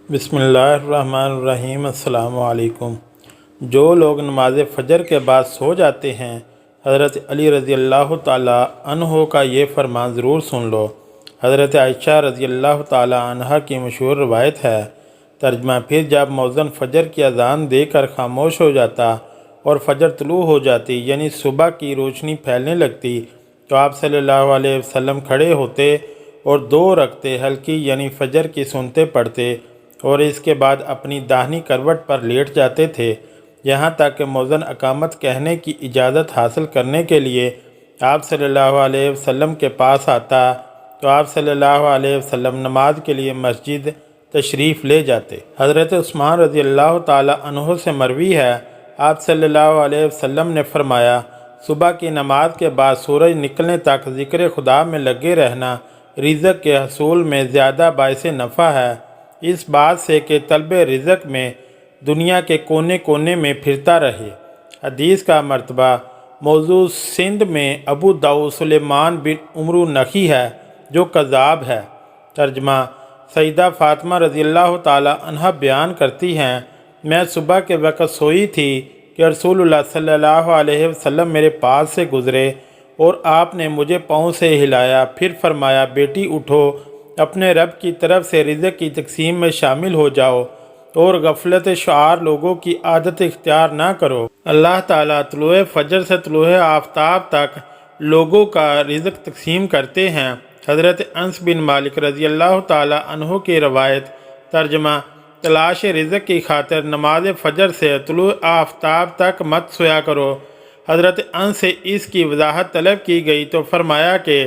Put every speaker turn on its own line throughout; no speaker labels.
بسم اللہ الرحمن الرحیم۔ السلام علیکم۔ جو لوگ نماز فجر کے بعد سو جاتے ہیں، حضرت علی رضی اللہ تعالیٰ عنہ کا یہ فرمان ضرور سن لو۔ حضرت عائشہ رضی اللہ تعالیٰ عنہ کی مشہور روایت ہے۔ ترجمہ: پھر جب مؤذن فجر کی اذان دے کر خاموش ہو جاتا اور فجر طلوع ہو جاتی، یعنی صبح کی روشنی پھیلنے لگتی، تو آپ صلی اللہ علیہ وسلم کھڑے ہوتے اور 2 رکعتیں ہلکی یعنی فجر کی سنتیں پڑھتے اور اس کے بعد اپنی داہنی کروٹ پر لیٹ جاتے تھے، یہاں تک کہ مؤذن اقامت کہنے کی اجازت حاصل کرنے کے لیے آپ صلی اللہ علیہ وسلم کے پاس آتا تو آپ صلی اللہ علیہ وسلم نماز کے لیے مسجد تشریف لے جاتے۔ حضرت عثمان رضی اللہ تعالی عنہ سے مروی ہے، آپ صلی اللہ علیہ وسلم نے فرمایا، صبح کی نماز کے بعد سورج نکلنے تک ذکر خدا میں لگے رہنا رزق کے حصول میں زیادہ باعث نفع ہے، اس بات سے کہ طلب رزق میں دنیا کے کونے کونے میں پھرتا رہے۔ حدیث کا مرتبہ موضوع سندھ میں ابو داؤد سلیمان بن عمرو نخی ہے جو کذاب ہے۔ ترجمہ: سیدہ فاطمہ رضی اللہ تعالی عنہ بیان کرتی ہیں، میں صبح کے وقت سوئی تھی کہ رسول اللہ صلی اللہ علیہ وسلم میرے پاس سے گزرے اور آپ نے مجھے پاؤں سے ہلایا، پھر فرمایا، بیٹی اٹھو، اپنے رب کی طرف سے رزق کی تقسیم میں شامل ہو جاؤ اور غفلت شعار لوگوں کی عادت اختیار نہ کرو۔ اللہ تعالیٰ طلوع فجر سے طلوع آفتاب تک لوگوں کا رزق تقسیم کرتے ہیں۔ حضرت انس بن مالک رضی اللہ تعالیٰ عنہ کی روایت۔ ترجمہ: تلاش رزق کی خاطر نماز فجر سے طلوع آفتاب تک مت سویا کرو۔ حضرت انس سے اس کی وضاحت طلب کی گئی تو فرمایا کہ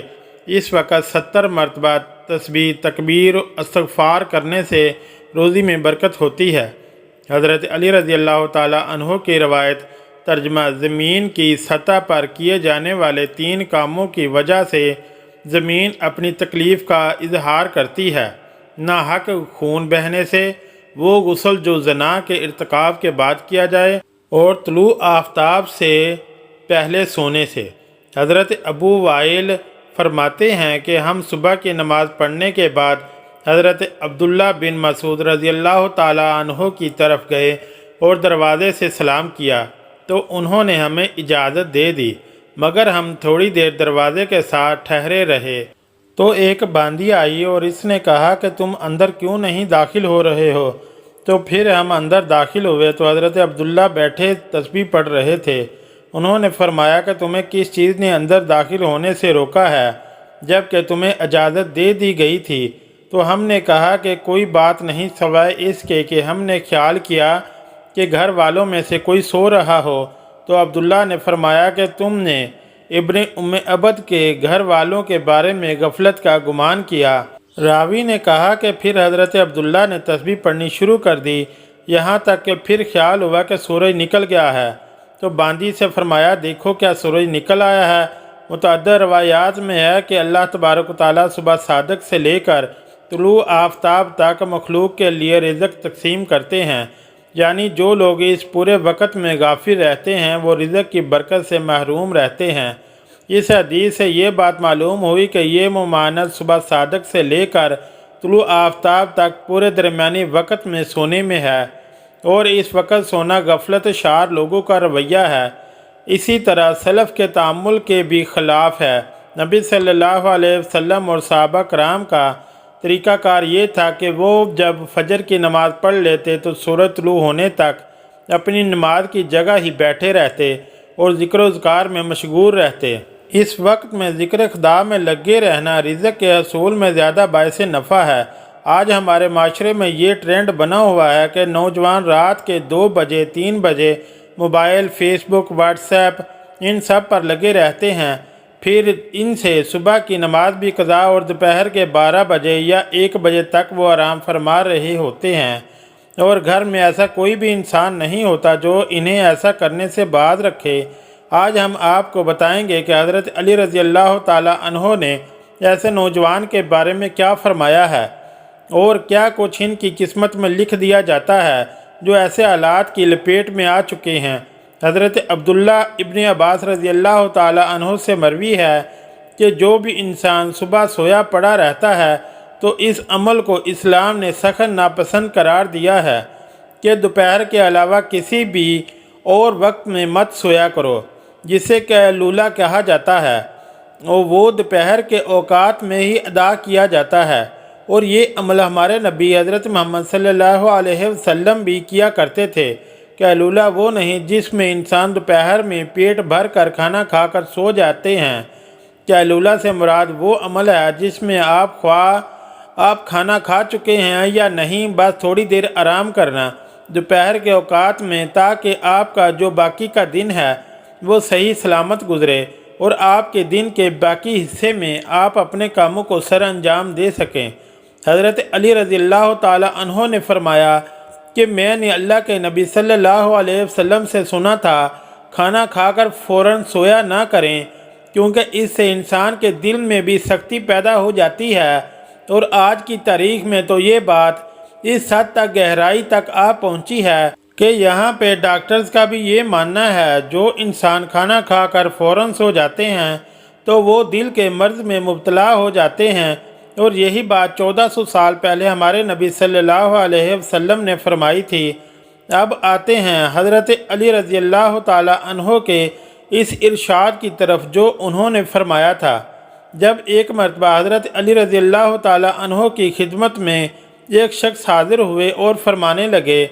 اس وقت 70 مرتبہ تسبیح، تکبیر و استغفار کرنے سے روزی میں برکت ہوتی ہے۔ حضرت علی رضی اللہ تعالیٰ عنہ کی روایت۔ ترجمہ: زمین کی سطح پر کیے جانے والے 3 کاموں کی وجہ سے زمین اپنی تکلیف کا اظہار کرتی ہے: ناحق خون بہنے سے، وہ غسل جو زنا کے ارتکاب کے بعد کیا جائے، اور طلوع آفتاب سے پہلے سونے سے۔ حضرت ابو وائل فرماتے ہیں کہ ہم صبح کی نماز پڑھنے کے بعد حضرت عبداللہ بن مسعود رضی اللہ تعالیٰ عنہ کی طرف گئے اور دروازے سے سلام کیا تو انہوں نے ہمیں اجازت دے دی، مگر ہم تھوڑی دیر دروازے کے ساتھ ٹھہرے رہے تو ایک باندی آئی اور اس نے کہا کہ تم اندر کیوں نہیں داخل ہو رہے ہو؟ تو پھر ہم اندر داخل ہوئے تو حضرت عبداللہ بیٹھے تسبیح پڑھ رہے تھے۔ انہوں نے فرمایا کہ تمہیں کس چیز نے اندر داخل ہونے سے روکا ہے جب کہ تمہیں اجازت دے دی گئی تھی؟ تو ہم نے کہا کہ کوئی بات نہیں سوائے اس کے کہ ہم نے خیال کیا کہ گھر والوں میں سے کوئی سو رہا ہو۔ تو عبداللہ نے فرمایا کہ تم نے ابن ام عبد کے گھر والوں کے بارے میں غفلت کا گمان کیا۔ راوی نے کہا کہ پھر حضرت عبداللہ نے تسبیح پڑھنی شروع کر دی، یہاں تک کہ پھر خیال ہوا کہ سورج نکل گیا ہے۔ تو باندی سے فرمایا، دیکھو کیا سورج نکل آیا ہے۔ متعدد روایات میں ہے کہ اللہ تبارک و تعالیٰ صبح صادق سے لے کر طلوع آفتاب تک مخلوق کے لیے رزق تقسیم کرتے ہیں، یعنی جو لوگ اس پورے وقت میں غافل رہتے ہیں وہ رزق کی برکت سے محروم رہتے ہیں۔ اس حدیث سے یہ بات معلوم ہوئی کہ یہ ممانعت صبح صادق سے لے کر طلوع آفتاب تک پورے درمیانی وقت میں سونے میں ہے، اور اس وقت سونا غفلت شعار لوگوں کا رویہ ہے۔ اسی طرح سلف کے تعامل کے بھی خلاف ہے۔ نبی صلی اللہ علیہ وسلم اور صحابہ کرام کا طریقہ کار یہ تھا کہ وہ جب فجر کی نماز پڑھ لیتے تو سورج طلوع ہونے تک اپنی نماز کی جگہ ہی بیٹھے رہتے اور ذکر و اذکار میں مشغول رہتے۔ اس وقت میں ذکر خدا میں لگے رہنا رزق کے حصول میں زیادہ باعث نفع ہے۔ آج ہمارے معاشرے میں یہ ٹرینڈ بنا ہوا ہے کہ نوجوان رات کے 2 بجے 3 بجے موبائل، فیس بک، واٹس ایپ ان سب پر لگے رہتے ہیں، پھر ان سے صبح کی نماز بھی قضا اور دوپہر کے 12 بجے یا 1 بجے تک وہ آرام فرما رہے ہوتے ہیں، اور گھر میں ایسا کوئی بھی انسان نہیں ہوتا جو انہیں ایسا کرنے سے باز رکھے۔ آج ہم آپ کو بتائیں گے کہ حضرت علی رضی اللہ تعالیٰ عنہ نے ایسے نوجوان کے بارے میں کیا فرمایا ہے اور کیا کچھ ان کی قسمت میں لکھ دیا جاتا ہے جو ایسے حالات کی لپیٹ میں آ چکے ہیں۔ حضرت عبداللہ ابن عباس رضی اللہ تعالیٰ عنہ سے مروی ہے کہ جو بھی انسان صبح سویا پڑا رہتا ہے تو اس عمل کو اسلام نے سخت ناپسند قرار دیا ہے کہ دوپہر کے علاوہ کسی بھی اور وقت میں مت سویا کرو، جسے قیلولہ کہا جاتا ہے، اور وہ دوپہر کے اوقات میں ہی ادا کیا جاتا ہے۔ اور یہ عمل ہمارے نبی حضرت محمد صلی اللہ علیہ وسلم بھی کیا کرتے تھے۔ قیلولہ وہ نہیں جس میں انسان دوپہر میں پیٹ بھر کر کھانا کھا کر سو جاتے ہیں۔ قیلولہ سے مراد وہ عمل ہے جس میں خواہ آپ کھانا کھا چکے ہیں یا نہیں، بس تھوڑی دیر آرام کرنا دوپہر کے اوقات میں، تاکہ آپ کا جو باقی کا دن ہے وہ صحیح سلامت گزرے اور آپ کے دن کے باقی حصے میں آپ اپنے کاموں کو سر انجام دے سکیں۔ حضرت علی رضی اللہ تعالی عنہ نے فرمایا کہ میں نے اللہ کے نبی صلی اللہ علیہ وسلم سے سنا تھا، کھانا کھا کر فوراً سویا نہ کریں، کیونکہ اس سے انسان کے دل میں بھی سختی پیدا ہو جاتی ہے۔ اور آج کی تاریخ میں تو یہ بات اس حد تک گہرائی تک پہنچی ہے کہ یہاں پہ ڈاکٹرز کا بھی یہ ماننا ہے جو انسان کھانا کھا کر فوراً سو جاتے ہیں تو وہ دل کے مرض میں مبتلا ہو جاتے ہیں۔ اور یہی بات 1400 سال پہلے ہمارے نبی صلی اللہ علیہ وسلم نے فرمائی تھی۔ اب آتے ہیں حضرت علی رضی اللہ تعالی عنہ کے اس ارشاد کی طرف جو انہوں نے فرمایا تھا۔ جب ایک مرتبہ حضرت علی رضی اللہ تعالی عنہ کی خدمت میں ایک شخص حاضر ہوئے اور فرمانے لگے،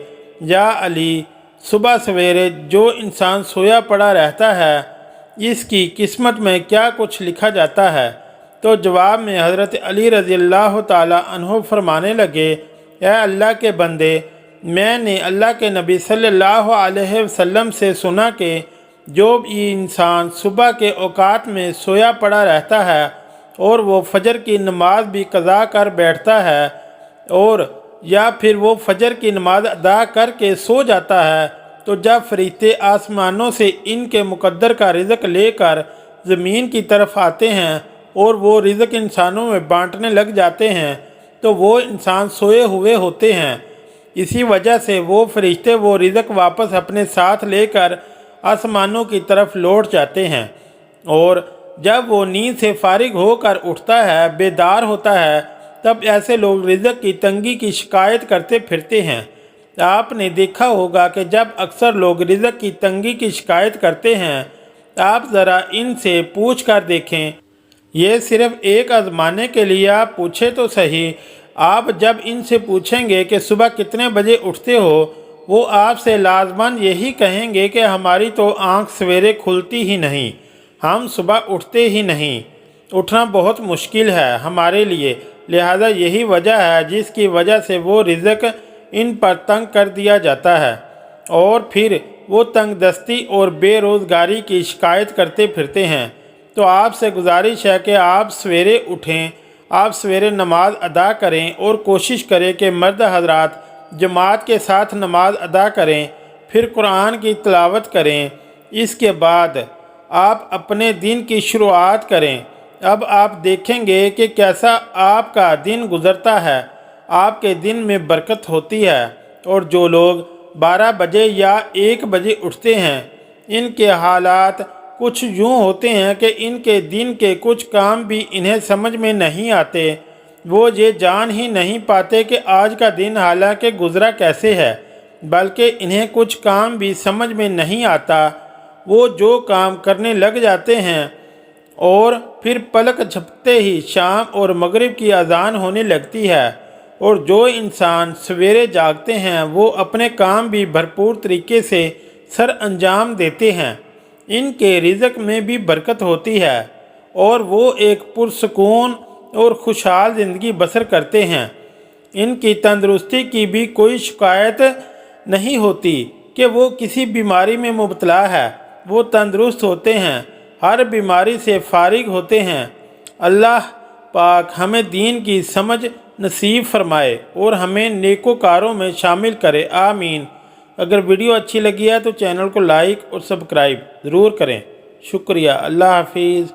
یا علی، صبح سویرے جو انسان سویا پڑا رہتا ہے اس کی قسمت میں کیا کچھ لکھا جاتا ہے؟ تو جواب میں حضرت علی رضی اللہ تعالی عنہ فرمانے لگے، اے اللہ کے بندے، میں نے اللہ کے نبی صلی اللہ علیہ وسلم سے سنا کہ جو بھی انسان صبح کے اوقات میں سویا پڑا رہتا ہے اور وہ فجر کی نماز بھی قضا کر بیٹھتا ہے، اور یا پھر وہ فجر کی نماز ادا کر کے سو جاتا ہے، تو جب فرشتے آسمانوں سے ان کے مقدر کا رزق لے کر زمین کی طرف آتے ہیں اور وہ رزق انسانوں میں بانٹنے لگ جاتے ہیں تو وہ انسان سوئے ہوئے ہوتے ہیں۔ اسی وجہ سے وہ فرشتے وہ رزق واپس اپنے ساتھ لے کر آسمانوں کی طرف لوٹ جاتے ہیں، اور جب وہ نیند سے فارغ ہو کر اٹھتا ہے، بیدار ہوتا ہے، تب ایسے لوگ رزق کی تنگی کی شکایت کرتے پھرتے ہیں۔ آپ نے دیکھا ہوگا کہ جب اکثر لوگ رزق کی تنگی کی شکایت کرتے ہیں، آپ ذرا ان سے پوچھ کر دیکھیں، یہ صرف ایک آزمانے کے لیے آپ پوچھیں تو صحیح، آپ جب ان سے پوچھیں گے کہ صبح کتنے بجے اٹھتے ہو، وہ آپ سے لازماً یہی کہیں گے کہ ہماری تو آنکھ سویرے کھلتی ہی نہیں، ہم صبح اٹھتے ہی نہیں، اٹھنا بہت مشکل ہے ہمارے لیے، لہذا یہی وجہ ہے جس کی وجہ سے وہ رزق ان پر تنگ کر دیا جاتا ہے، اور پھر وہ تنگ دستی اور بے روزگاری کی شکایت کرتے پھرتے ہیں۔ تو آپ سے گزارش ہے کہ آپ سویرے اٹھیں، آپ سویرے نماز ادا کریں اور کوشش کریں کہ مرد حضرات جماعت کے ساتھ نماز ادا کریں، پھر قرآن کی تلاوت کریں، اس کے بعد آپ اپنے دن کی شروعات کریں۔ اب آپ دیکھیں گے کہ کیسا آپ کا دن گزرتا ہے، آپ کے دن میں برکت ہوتی ہے۔ اور جو لوگ 12 بجے یا 1 بجے اٹھتے ہیں، ان کے حالات کچھ یوں ہوتے ہیں کہ ان کے دن کے کچھ کام بھی انہیں سمجھ میں نہیں آتے، وہ یہ جان ہی نہیں پاتے کہ آج کا دن حالانکہ گزرا کیسے ہے، بلکہ انہیں کچھ کام بھی سمجھ میں نہیں آتا، وہ جو کام کرنے لگ جاتے ہیں اور پھر پلک جھپکتے ہی شام اور مغرب کی اذان ہونے لگتی ہے۔ اور جو انسان سویرے جاگتے ہیں وہ اپنے کام بھی بھرپور طریقے سے سر انجام دیتے ہیں، ان کے رزق میں بھی برکت ہوتی ہے اور وہ ایک پرسکون اور خوشحال زندگی بسر کرتے ہیں۔ ان کی تندرستی کی بھی کوئی شکایت نہیں ہوتی کہ وہ کسی بیماری میں مبتلا ہے، وہ تندرست ہوتے ہیں، ہر بیماری سے فارغ ہوتے ہیں۔ اللہ پاک ہمیں دین کی سمجھ نصیب فرمائے اور ہمیں نیکوکاروں میں شامل کرے، آمین۔ اگر ویڈیو اچھی لگی ہے تو چینل کو لائک اور سبسکرائب ضرور کریں۔ شکریہ، اللہ حافظ۔